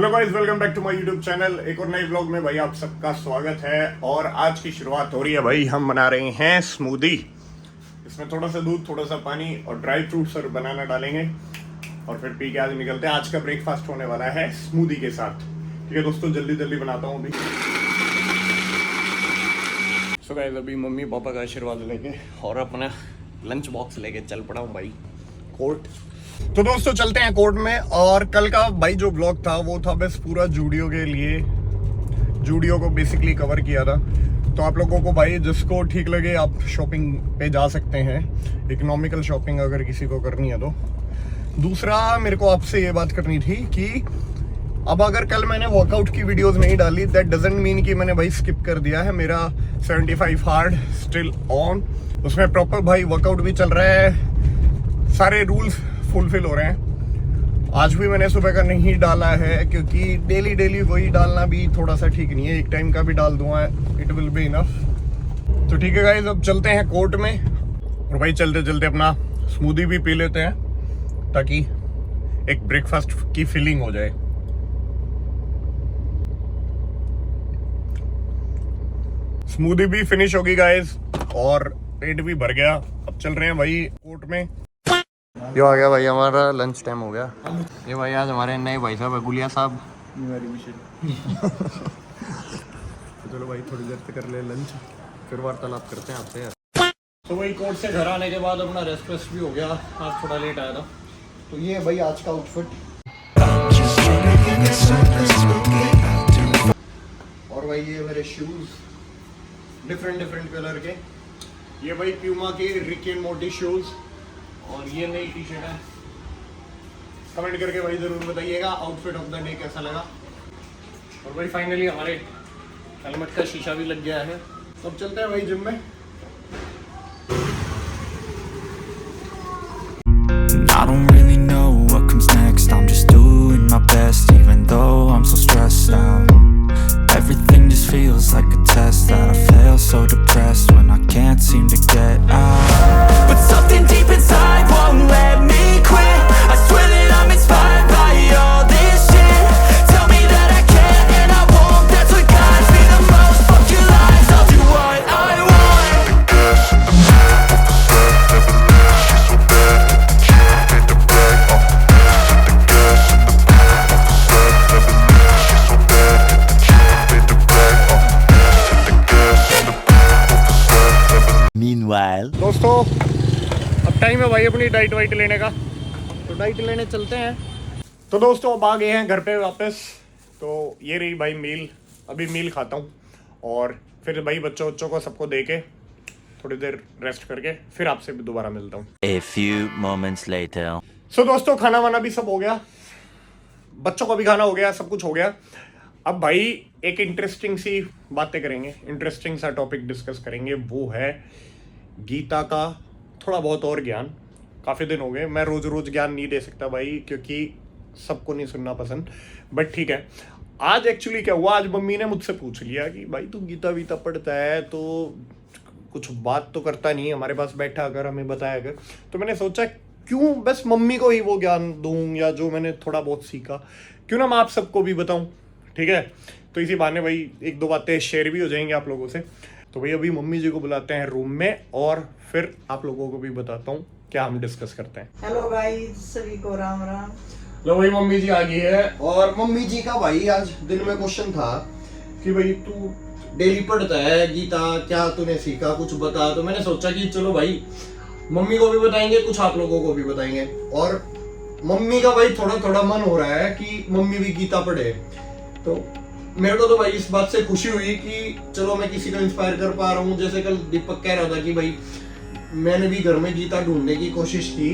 Hello guys, welcome back to my YouTube channel. एक और नए व्लॉग में भाई आप सबका स्वागत है। और आज की शुरुआत हो रही है भाई, हम बना रहे हैं स्मूदी। इसमें थोड़ा सा दूध, थोड़ा सा पानी और ड्राई फ्रूट्स और बनाना डालेंगे और फिर पी के आज निकलते हैं। आज का ब्रेकफास्ट होने वाला है स्मूदी के साथ। ठीक है दोस्तों, जल्दी जल्दी बनाता हूँ अभी। सो गाइस, अभी मम्मी पापा का आशीर्वाद लेके और अपना लंच बॉक्स लेके चल पड़ा हूँ भाई कोर्ट। तो दोस्तों चलते हैं कोर्ट में। और कल का भाई जो ब्लॉग था वो था बस पूरा जूडियो के लिए, जूडियो को बेसिकली कवर किया था। तो आप लोगों को भाई जिसको ठीक लगे आप शॉपिंग पे जा सकते हैं, इकोनॉमिकल शॉपिंग अगर किसी को करनी है तो। दूसरा मेरे को आपसे ये बात करनी थी कि अब अगर कल मैंने वर्कआउट की वीडियोस नहीं डाली, दैट डजंट मीन कि मैंने भाई स्किप कर दिया है। मेरा 75 हार्ड स्टिल ऑन, उसमें प्रॉपर भाई वर्कआउट भी चल रहा है, सारे रूल्स फुलफिल हो रहे हैं। आज भी मैंने सुबह का नहीं डाला है क्योंकि डेली वही डालना भी थोड़ा सा ठीक नहीं है। एक टाइम का भी डाल दूंगा, इट विल बी इनफ। तो ठीक है गाइस, अब चलते हैं कोर्ट में और भाई चलते चलते अपना स्मूदी भी पी लेते हैं ताकि एक ब्रेकफास्ट की फीलिंग हो जाए। स्मूदी भी फिनिश होगी गाइस और पेट भी भर गया। अब चल रहे हैं भाई कोर्ट में। ये आ गया भाई, हमारा लंच टाइम हो गया। ये भाई आज हमारे नए भाई साहब गुलिया साहब। तो चलो भाई थोड़ी देर तक कर ले लंच, फिर वार्तालाप करते हैं आपसे यार। तो भाई कोर्ट से घर आने के बाद अपना रेस्ट भी हो गया, आज थोड़ा लेट आया था। तो ये है भाई आज का आउटफिट। और भाई ये मेरे शूज डिफरेंट कलर के, ये भाई प्यूमा के रिक एंड मोर्टी शूज। और ये नई टी शर्ट है। कमेंट करके भाई जरूर बताइएगा आउटफिट ऑफ द डे कैसा लगा। और भाई फाइनली हमारे हेलमेट का शीशा भी लग गया है। तो अब चलते हैं भाई जिम में। I don't really know what comes next. I'm just doing my best even though I'm so stressed out. Everything just feels like a test that I fail, so depressed when I can't seem to get out. But something deep inside won't let me quit. I swear that I'm inspired by all this shit. Tell me that I can and I won't. That's what guides me the most. Fuck your lies, I'll do what I want. The gas in the middle of the set, never leaves. She's so bad that she made the bag. The gas in the middle of the set, never leaves. She's so bad that she made the bag. The gas in the middle of the set, never. Meanwhile, दोस्तों अब time है भाई अपनी diet white लेने का, तो diet लेने चलते हैं। तो दोस्तों अब आ गए हैं घर पे वापस। तो ये रही भाई मील, अभी मील खाता हूँ और फिर भाई बच्चों को सबको दे के थोड़ी देर रेस्ट करके फिर आपसे भी दोबारा मिलता हूँ। A few moments later. सो दोस्तों खाना वाना भी सब हो गया, बच्चों का भी खाना हो गया, सब कुछ हो गया। अब भाई एक इंटरेस्टिंग सी बातें करेंगे, इंटरेस्टिंग सा टॉपिक डिस्कस करेंगे, वो है गीता का थोड़ा बहुत और ज्ञान। काफ़ी दिन हो गए, मैं रोज़ रोज़ ज्ञान नहीं दे सकता भाई क्योंकि सबको नहीं सुनना पसंद, बट ठीक है। आज एक्चुअली क्या हुआ, आज मम्मी ने मुझसे पूछ लिया कि भाई तू गीता वीता पढ़ता है तो कुछ बात तो करता नहीं है, हमारे पास बैठा कर हमें बताया कर। तो मैंने सोचा क्यों बस मम्मी को ही वो ज्ञान दूँ, या जो मैंने थोड़ा बहुत सीखा क्यों ना मैं आप सबको भी बताऊँ। ठीक है, तो इसी बहाने भाई एक दो बातें शेयर भी हो जाएंगे आप लोगों से। तो भाई अभी मम्मी जी को बुलाते हैं रूम में और फिर आप लोगों को भी बताता हूँ क्या हम डिस्कस करते हैं। हेलो गाइस, सभी को राम राम। लो भाई मम्मी जी आ गई है। और मम्मी जी का भाई आज दिन में क्वेश्चन था कि भाई तू डेली पढ़ता है गीता, क्या तूने सीखा कुछ बता। तो मैंने सोचा कि चलो भाई मम्मी को भी बताएंगे, कुछ आप लोगों को भी बताएंगे। और मम्मी का भाई थोड़ा मन हो रहा है कि मम्मी भी गीता पढ़े। तो मेरे को तो भाई इस बात से खुशी हुई कि चलो मैं किसी को इंस्पायर कर पा रहा हूँ। जैसे कल दीपक कह रहा था कि भाई मैंने भी घर में गीता ढूंढने की कोशिश की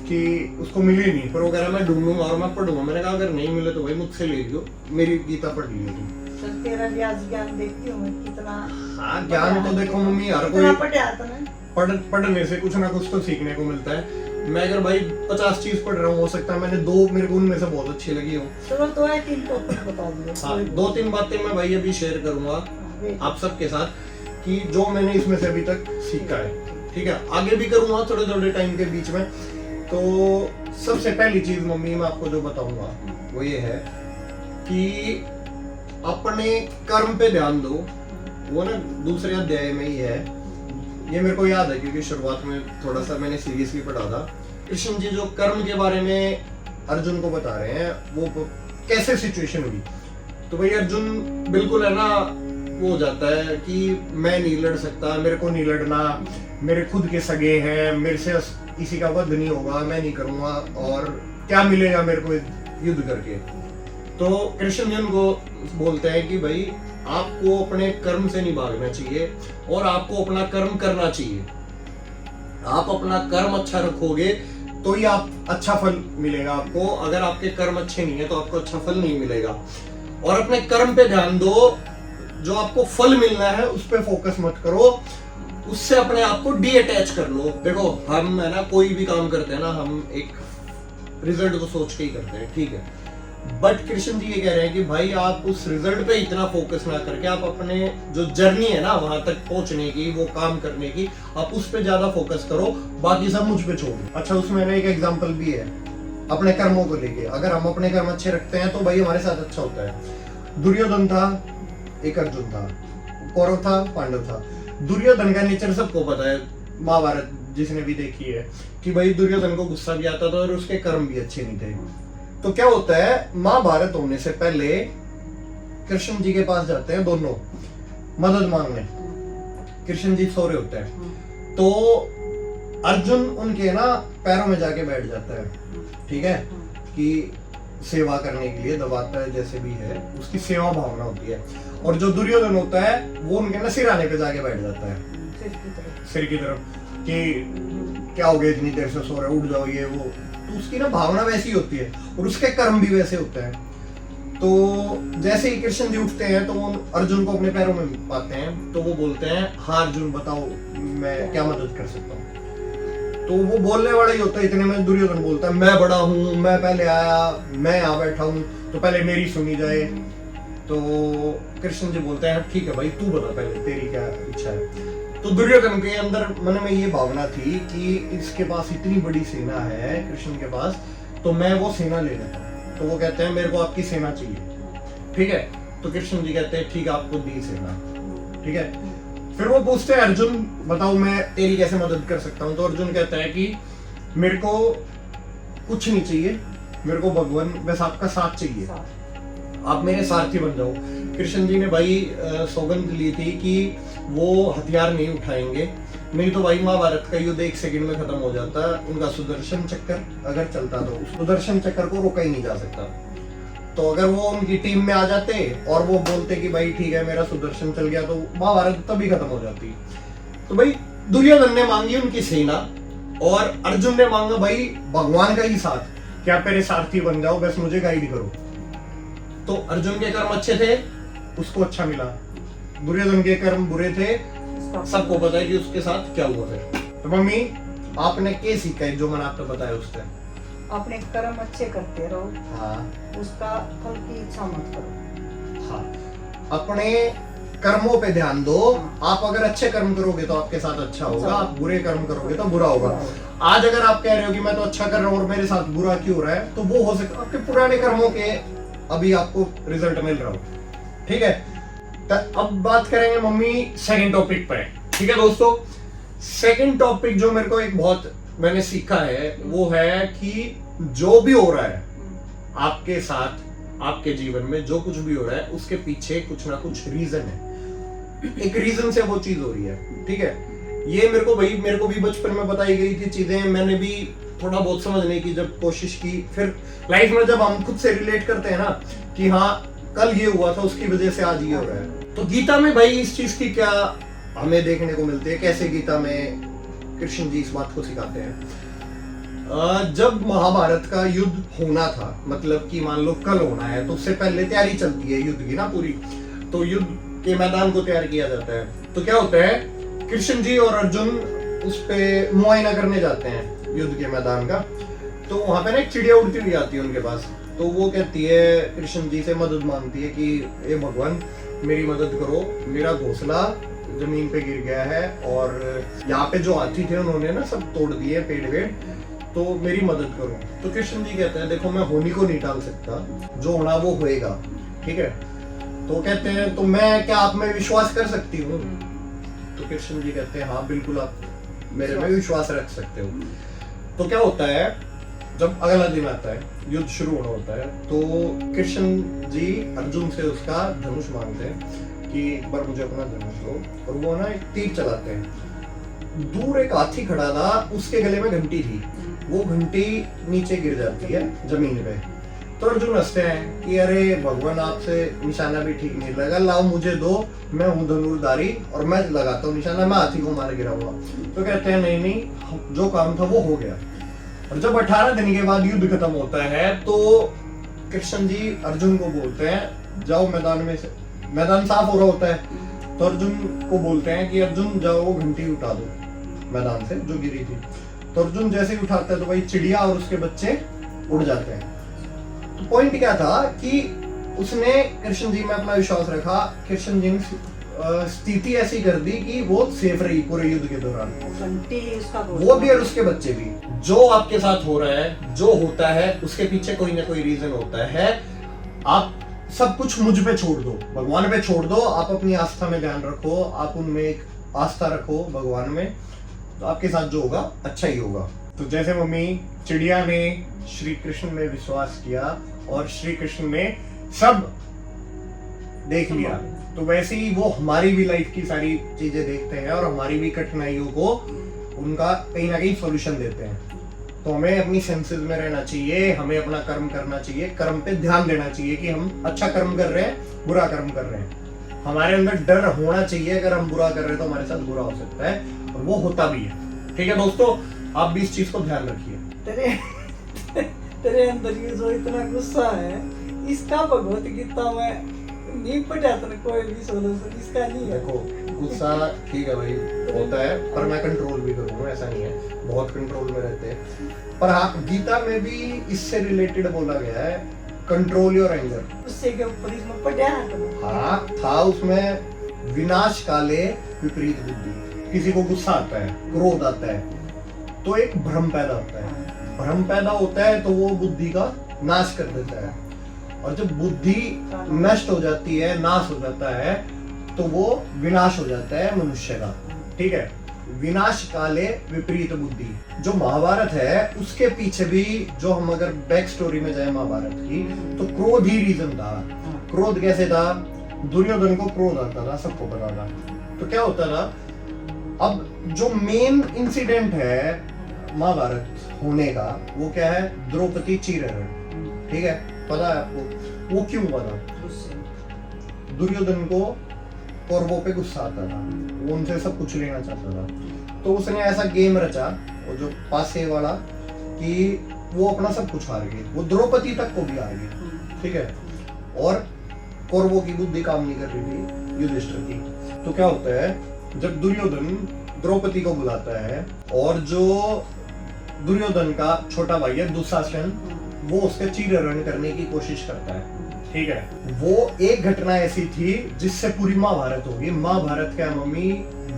कि उसको मिली नहीं, पर वो कह रहा मैं ढूंढूंगा और मैं पढ़ूंगा। मैंने कहा अगर नहीं मिले तो भाई मुझसे ले लियो, मेरी गीता पढ़ लियो तुम। तेरा भी आज ज्ञान देखती हूँ मैं कितना। हाँ ज्ञान तो देखो मम्मी, हर कोई पढ़ने से कुछ ना कुछ तो सीखने को मिलता है। मैं अगर भाई 50 चीज पढ़ रहा हूँ, हो सकता है मैंने दो मेरे को उनमें से बहुत अच्छी लगी हो। चलो तो है तीन टॉपिक बता दो। हाँ 2-3 बातें मैं भाई अभी शेयर करूंगा आप सबके साथ कि जो मैंने इसमें से अभी तक सीखा है। ठीक है, आगे भी करूंगा थोड़े टाइम के बीच में। तो सबसे पहली चीज मम्मी मैं आपको जो बताऊंगा वो ये है कि अपने कर्म पे ध्यान दो। वो ना दूसरे अध्याय में ही है, ये मेरे को याद है क्योंकि शुरुआत में थोड़ा सा मैंने सीरियसली पढ़ा था। कृष्ण जी जो कर्म के बारे में अर्जुन को बता रहे हैं, वो कैसे सिचुएशन हुई। तो भाई अर्जुन बिल्कुल है ना वो हो जाता है कि मैं नहीं लड़ सकता, मेरे को नहीं लड़ना, मेरे खुद के सगे हैं, मेरे से किसी का वध नहीं होगा, मैं नहीं करूंगा, और क्या मिलेगा मेरे को युद्ध करके। तो कृष्ण जी उनको बोलते हैं कि भाई आपको अपने कर्म से नहीं भागना चाहिए और आपको अपना कर्म करना चाहिए। आप अपना कर्म अच्छा रखोगे तो ही आप अच्छा फल मिलेगा आपको। अगर आपके कर्म अच्छे नहीं है तो आपको अच्छा फल नहीं मिलेगा। और अपने कर्म पे ध्यान दो, जो आपको फल मिलना है उस पे फोकस मत करो, उससे अपने आप को डी अटैच कर लो। देखो हम है ना कोई भी काम करते हैं ना, हम एक रिजल्ट को सोच के ही करते हैं, ठीक है। बट कृष्ण जी ये कह रहे हैं कि भाई आप उस रिजल्ट पे इतना फोकस ना करके आप अपने जो जर्नी है ना वहां तक पहुंचने की, वो काम करने की, आप उस पे ज्यादा फोकस करो, बाकी सब मुझ पे छोड़ दो। अच्छा उसमें ना एक एग्जांपल भी है अपने कर्मों को लेके। अगर हम अपने कर्म अच्छे रखते हैं तो भाई हमारे साथ अच्छा होता है। दुर्योधन था, एक अर्जुन था, कौरव था, पांडव था। दुर्योधन का नेचर सबको पता है, महाभारत जिसने भी देखी है, कि भाई दुर्योधन को गुस्सा भी आता था और उसके कर्म भी अच्छे नहीं थे। तो क्या होता है, महाभारत होने से पहले कृष्ण जी के पास जाते हैं दोनों मदद मांगने। कृष्ण जी सो रहे होते हैं तो अर्जुन उनके ना पैरों में जाके बैठ जाता है, ठीक है, कि सेवा करने के लिए दबाता है, जैसे भी है उसकी सेवा भावना होती है। और जो दुर्योधन होता है वो उनके ना सिराने पे जाके बैठ जाता है, सिर की तरफ, कि क्या हो गया इतनी देर से सो रहे, उठ जाओ, ये वो। तो उसकी ना भावना वैसी होती है और उसके कर्म भी वैसे होते हैं। तो जैसे ही कृष्ण जी उठते हैं तो वो अर्जुन को अपने पैरों में पाते हैं, तो वो बोलते हैं हाँ अर्जुन बताओ मैं क्या मदद कर सकता हूँ। तो वो बोलने वाला ही होता है, इतने में दुर्योधन बोलता है मैं बड़ा हूँ, मैं पहले आया, मैं यहाँ बैठा हूँ, तो पहले मेरी सुनी जाए। तो कृष्ण जी बोलते हैं ठीक है भाई तू बता पहले तेरी क्या इच्छा है। तो दुर्योधन के अंदर मन में ये भावना थी कि इसके पास इतनी बड़ी सेना है कृष्ण के पास, तो मैं वो सेना ले लेता हूँ। तो वो कहते हैं मेरे को आपकी सेना चाहिए, ठीक है। तो कृष्ण जी कहते हैं ठीक है आपको दी सेना, ठीक है। फिर वो पूछते हैं अर्जुन बताओ मैं तेरी कैसे मदद कर सकता हूँ। तो अर्जुन कहता है कि मेरे को कुछ नहीं चाहिए, मेरे को भगवान बस आपका साथ चाहिए, आप मेरे सारथी बन जाओ। कृष्ण जी ने भाई सौगंध ली थी कि वो हथियार नहीं उठाएंगे, नहीं तो भाई महाभारत का युद्ध 1 सेकंड में खत्म हो जाता। उनका सुदर्शन चक्र अगर चलता तो उस सुदर्शन चक्र को रोका ही नहीं जा सकता। तो अगर वो उनकी टीम में आ जाते और वो बोलते कि भाई ठीक है मेरा सुदर्शन चल गया, तो महाभारत तभी खत्म हो जाती। तो भाई दुर्योधन ने मांगी उनकी सेना और अर्जुन ने मांगा भाई भगवान का ही साथ, कि आप मेरे सारथी बन जाओ, बस मुझे गाइड करो। तो अर्जुन के कर्म अच्छे थे, उसको अच्छा मिला। दुर्योधन के कर्म बुरे थे, सबको पता है कि उसके साथ क्या हुआ फिर। तो मम्मी आपने क्या सीखा है जो मैंने आपको बताया उससे? अपने कर्म अच्छे करते रहो, हाँ उसका फल की इच्छा मत करो। हाँ, अपने कर्मों पे ध्यान दो। आप अगर अच्छे कर्म करोगे तो आपके साथ अच्छा होगा, आप बुरे कर्म करोगे तो बुरा होगा। आज अगर आप कह रहे हो कि मैं तो अच्छा कर रहा हूँ और मेरे साथ बुरा क्यों हो रहा है, तो वो हो सकता है आपके पुराने कर्मों के अभी आपको रिजल्ट मिल रहा हो, ठीक है। तो अब बात करेंगे मम्मी सेकंड टॉपिक पे, ठीक है दोस्तों। सेकंड टॉपिक जो मेरे को एक बहुत मैंने सीखा है वो है कि जो भी हो रहा है आपके साथ, आपके जीवन में जो कुछ भी हो रहा है उसके पीछे कुछ ना कुछ रीजन है, एक रीजन से वो चीज हो रही है, ठीक है। ये मेरे को भी बचपन में बताई गई थी चीजें, मैंने भी थोड़ा बहुत समझने की जब कोशिश की, फिर लाइफ में जब हम खुद से रिलेट करते हैं ना कि हाँ कल ये हुआ था उसकी वजह से आज ये हो रहा है। तो गीता में भाई इस चीज की क्या हमें देखने को मिलती है, कैसे गीता में कृष्ण जी इस बात को सिखाते हैं। जब महाभारत का युद्ध होना था, मतलब कि मान लो कल होना है, तो उससे पहले तैयारी चलती है युद्ध की ना पूरी। तो युद्ध के मैदान को तैयार किया जाता है। तो क्या होता है, कृष्ण जी और अर्जुन उस पे मुआयना करने जाते हैं युद्ध के मैदान का। तो वहां पे ना एक चिड़िया उड़ती हुई आती है उनके पास। तो वो कहती है कृष्ण जी से मदद मांगती है कि ए भगवान मेरी मदद करो, मेरा घोंसला जमीन पे गिर गया है और यहाँ पे जो हाथी थे उन्होंने ना सब तोड़ दिए पेड़ वेड़, तो मेरी मदद करो। तो कृष्ण जी कहते हैं देखो मैं होनी को नहीं टाल सकता, जो होना वो होएगा, ठीक है। तो कहते हैं तो मैं क्या आप में विश्वास कर सकती हूँ? तो कृष्ण जी कहते हैं हाँ बिल्कुल आप मेरे में विश्वास रख सकते हो। तो क्या होता है जब अगला दिन आता है, युद्ध शुरू होना होता है, तो कृष्ण जी अर्जुन से उसका धनुष मांगते हैं कि एक बार मुझे अपना धनुष दो, और वो ना एक तीर चलाते हैं। दूर एक हाथी खड़ा था, उसके गले में घंटी थी, वो घंटी नीचे गिर जाती है जमीन पे। तो अर्जुन हंसते हैं कि अरे भगवान आपसे निशाना भी ठीक नहीं लगा, लाओ मुझे दो, मैं हूँ धनुर्धारी और मैं लगाता हूँ निशाना, मैं हाथी को मार गिराऊंगा। तो कहते हैं नहीं नहीं, जो काम था वो हो गया। और जब 18 दिन के बाद युद्ध खत्म होता है तो कृष्ण जी अर्जुन को बोलते हैं जाओ मैदान में से, मैदान साफ हो रहा होता है, तो अर्जुन को बोलते हैं कि अर्जुन जाओ वो घंटी उठा दो मैदान से जो गिरी थी। तो अर्जुन जैसे ही उठाता है तो भाई चिड़िया और उसके बच्चे उड़ जाते हैं। तो पॉइंट क्या था कि उसने कृष्ण जी में अपना विश्वास रखा, कृष्ण जी ने स्थिति ऐसी कर दी कि वो सेफ रही पूरे युद्ध के दौरान, घंटी उसका वो भी और उसके बच्चे भी। जो आपके साथ हो रहा है, जो होता है, उसके पीछे कोई ना कोई रीजन होता है। आप सब कुछ मुझ पे छोड़ दो, भगवान पे छोड़ दो, आप अपनी आस्था में ध्यान रखो, आप उनमें एक आस्था रखो भगवान में, तो आपके साथ जो होगा अच्छा ही होगा। तो जैसे मम्मी चिड़िया ने श्री कृष्ण में विश्वास किया और श्री कृष्ण ने सब देख लिया, तो वैसे ही वो हमारी भी लाइफ की सारी चीजें देखते हैं और हमारी भी कठिनाइयों को उनका कहीं ना कहीं सॉल्यूशन देते हैं। तो हमें अपनी सेंसेस में रहना चाहिए, हमें अपना कर्म करना चाहिए, कर्म पे ध्यान देना चाहिए कि हम अच्छा कर्म कर रहे हैं, बुरा कर्म कर रहे हैं। हमारे अंदर डर होना चाहिए, अगर हम बुरा कर रहे हैं तो हमारे साथ बुरा हो सकता है, और वो होता भी है। ठीक है दोस्तों, आप भी इस चीज को ध्यान रखिए। तेरे अंदर ये जो इतना गुस्सा है, इसका भगवत गीता में नहीं पढ़ा तो कोई भी सोल्यूशन इसका नहीं है। देखो गुस्सा ठीक है भाई होता है, पर मैं कंट्रोल भी करूंगा, ऐसा नहीं है, बहुत कंट्रोल में रहते हैं। पर हाँ गीता में भी इससे रिलेटेड बोला गया है कंट्रोल योर एंगर। उससे के ऊपर इसमें पढ़ा है तो हाँ था उसमें विनाश काले विपरीत बुद्धि। किसी को गुस्सा आता है, क्रोध आता है, तो एक भ्रम पैदा होता है, भ्रम पैदा होता है तो वो बुद्धि का नाश कर देता है, और जब बुद्धि नष्ट हो जाती है, नाश हो जाता है, तो वो विनाश हो जाता है मनुष्य का। ठीक है, विनाश काले विपरीत बुद्धि। जो महाभारत है उसके पीछे भी, जो हम अगर बैक स्टोरी में जाए महाभारत की, तो क्रोध ही रीजन था। क्रोध कैसे था? दुर्योधन को क्रोध आता था, सबको पता था। तो क्या होता था, अब जो मेन इंसिडेंट है महाभारत होने का वो क्या है? द्रौपदी चीरहरण। ठीक है, पता है आपको वो क्यों हुआ था? दुर्योधन को कौरवों पे गुस्सा आता था, वो उनसे सब कुछ लेना चाहता था, तो उसने ऐसा गेम रचा, वो जो पासे वाला, कि वो अपना सब कुछ हार गए, वो द्रौपदी तक को भी हार गए। ठीक है, और कौरवों की बुद्धि काम नहीं कर रही थी युधिष्ठिर की। तो क्या होता है, जब दुर्योधन द्रौपदी को बुलाता है, और जो दुर्योधन का छोटा भाई है दुशासन, वो उसके चीरहरण करने की कोशिश करता है। ठीक है, वो एक घटना ऐसी थी जिससे पूरी महाभारत होगी। महाभारत क्या मम्मी,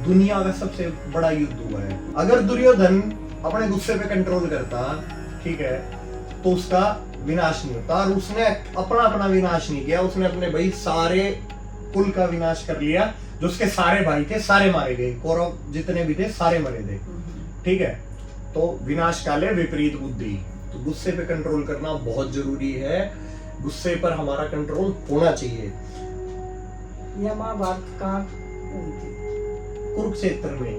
दुनिया का सबसे बड़ा युद्ध हुआ है। अगर दुर्योधन अपने गुस्से पे कंट्रोल करता, ठीक है, तो उसका विनाश नहीं होता, और उसने अपना विनाश नहीं किया, उसने अपने भाई सारे कुल का विनाश कर लिया। जो उसके सारे भाई थे सारे मारे गए, कौरव जितने भी थे सारे मरे थे। ठीक है, तो विनाश काले विपरीत बुद्धि। तो गुस्से पे कंट्रोल करना बहुत जरूरी है, गुस्से पर हमारा कंट्रोल होना चाहिए। यह महाभारत कहाँ हुई थी? कुरुक्षेत्र में।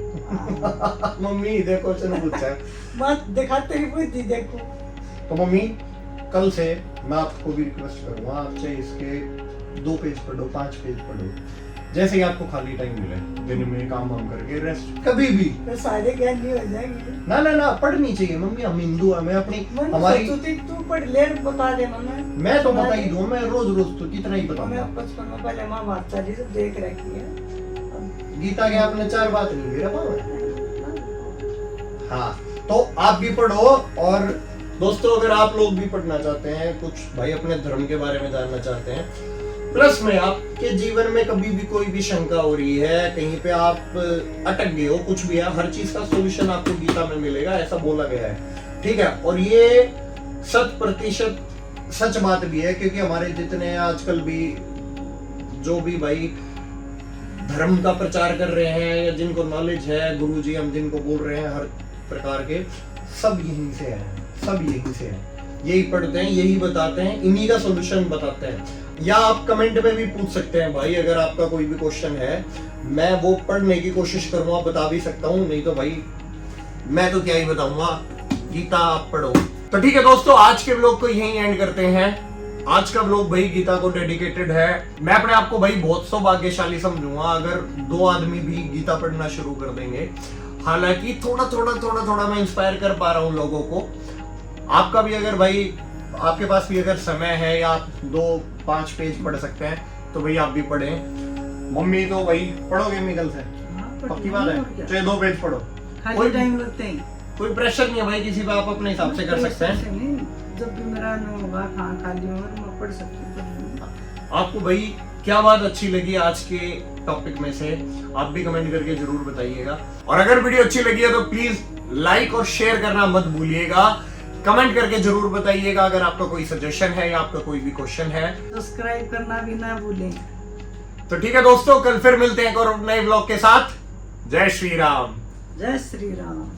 मम्मी देखो क्वेश्चन पूछा है, मत दिखाते ही बुद्धि देखो। तो मम्मी कल से मैं आपको भी रिक्वेस्ट करूंगा, आप चाहे इसके 2 पेज पढ़ो, 5 पेज पढ़ो, जैसे ही आपको खाली टाइम मिले, दिन में काम वाम करके, रेस्ट कभी भी। तो सारे ज्ञान नहीं हो जाएंगे। ना पढ़नी चाहिए मम्मी, हम हिंदू हैं, मैं अपनी हमारी तू पढ़ ले, बता दे मैं तो बता ही दूं, मैं रोज तो कितना ही बताऊंगा। मैं बचपन में पहले महाभारत सारी सब देख रखी है। गीता के आपने 4 बात नहीं मेरा हाँ, तो आप भी पढ़ो। और दोस्तों अगर आप लोग भी पढ़ना चाहते हैं, कुछ भाई अपने धर्म के बारे में जानना चाहते हैं, प्लस में आपके जीवन में कभी भी कोई भी शंका हो रही है, कहीं पे आप अटक गए हो, कुछ भी है, हर चीज का सॉल्यूशन आपको गीता में मिलेगा, ऐसा बोला गया है। ठीक है, और ये 100% सच बात भी है, क्योंकि हमारे जितने आजकल भी जो भी भाई धर्म का प्रचार कर रहे हैं या जिनको नॉलेज है, गुरुजी हम जिनको बोल रहे हैं हर प्रकार के, सब यहीं से है, सब यहीं से है, यही पढ़ते हैं, यही बताते हैं, इन्हीं का सॉल्यूशन बताते हैं। या आप कमेंट में भी पूछ सकते हैं भाई, अगर आपका कोई भी क्वेश्चन है, मैं वो पढ़ने की कोशिश करूंगा, बता भी सकता हूँ, नहीं तो भाई मैं तो क्या ही बताऊंगा, गीता आप पढ़ो। तो ठीक है दोस्तों, आज के व्लॉग को यहीं एंड करते हैं। आज का व्लॉग भाई गीता को डेडिकेटेड है। मैं अपने आप को भाई बहुत सौभाग्यशाली समझूंगा अगर 2 आदमी भी गीता पढ़ना शुरू कर देंगे। हालांकि थोड़ा थोड़ा मैं इंस्पायर कर पा रहा हूँ लोगों को। आपका भी अगर भाई, आपके पास भी अगर समय है या आप 2-5 पेज पढ़ सकते हैं तो भाई आप भी पढ़ें। मम्मी तो भाई पढ़ोगे निकल से, पक्की बात है, चाहे 2 पेज पढ़ो, कोई टाइम लगते हैं, कोई प्रेशर नहीं है भाई किसी पे, आप अपने हिसाब से कर सकते हैं। जब भी मेरा होगा खाली होगा मैं पढ़ सकती हूँ। आपको भाई क्या बात अच्छी लगी आज के टॉपिक में से, आप भी कमेंट करके जरूर बताइएगा। और अगर वीडियो अच्छी लगी है तो प्लीज लाइक और शेयर करना मत भूलिएगा। कमेंट करके जरूर बताइएगा अगर आपका कोई सजेशन है या आपका कोई भी क्वेश्चन है। सब्सक्राइब करना भी ना भूलें। तो ठीक है दोस्तों, कल फिर मिलते हैं एक और नए व्लॉग के साथ। जय श्री राम। जय श्री राम।